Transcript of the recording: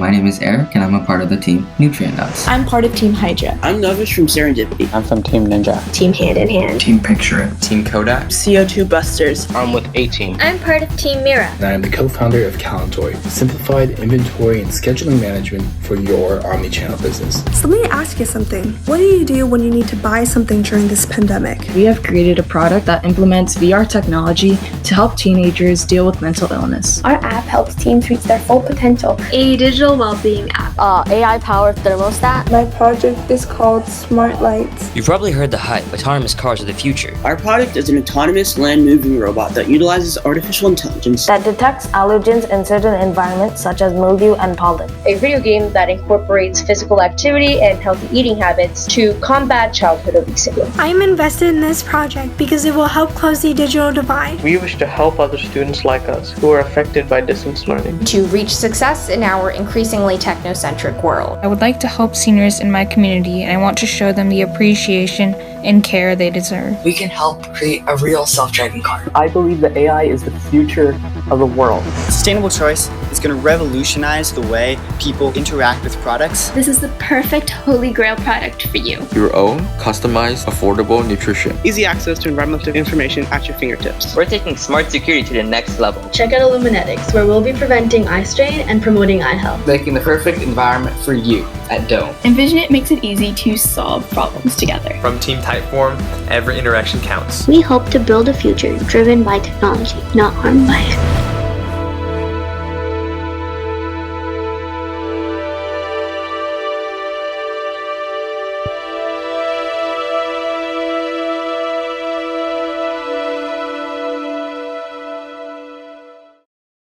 My name is Eric, and I'm a part of the team Nutrient Nuts. I'm part of Team Hydra. I'm Novish from Serendipity. I'm from Team Ninja. Team Hand in Hand. Team Picture It. Team Kodak. CO2 Busters. I'm with A-Team. I'm part of Team Mira. And I am the co-founder of Calendtoy, simplified inventory and scheduling management for your omnichannel business. So let me ask you something. What do you do when you need to buy something during this pandemic? We have created a product that implements VR technology to help teenagers deal with mental illness. Our app helps teens reach their full potential. A digital well-being app. AI-powered thermostat. My project is called Smart Lights. You've probably heard the hype, autonomous cars are the future. Our product is an autonomous land-moving robot that utilizes artificial intelligence that detects allergens in certain environments such as mildew and pollen. A video game that incorporates physical activity and healthy eating habits to combat childhood obesity. I'm invested in this project because it will help close the digital divide. We wish to help other students like us who are affected by distance learning to reach success in our increasingly technocentric world. I would like to help seniors in my community, and I want to show them the appreciation and care they deserve. We can help create a real self-driving car. I believe that AI is the future of the world. Sustainable choice is going to revolutionize the way people interact with products. This is the perfect holy grail product for you. Your own, customized, affordable nutrition. Easy access to environmental information at your fingertips. We're taking smart security to the next level. Check out Illuminetics, where we'll be preventing eye strain and promoting eye health. Making the perfect environment for you at Dome. Envision It makes it easy to solve problems together. From Team Typeform, every interaction counts. We hope to build a future driven by technology, not harmed by it.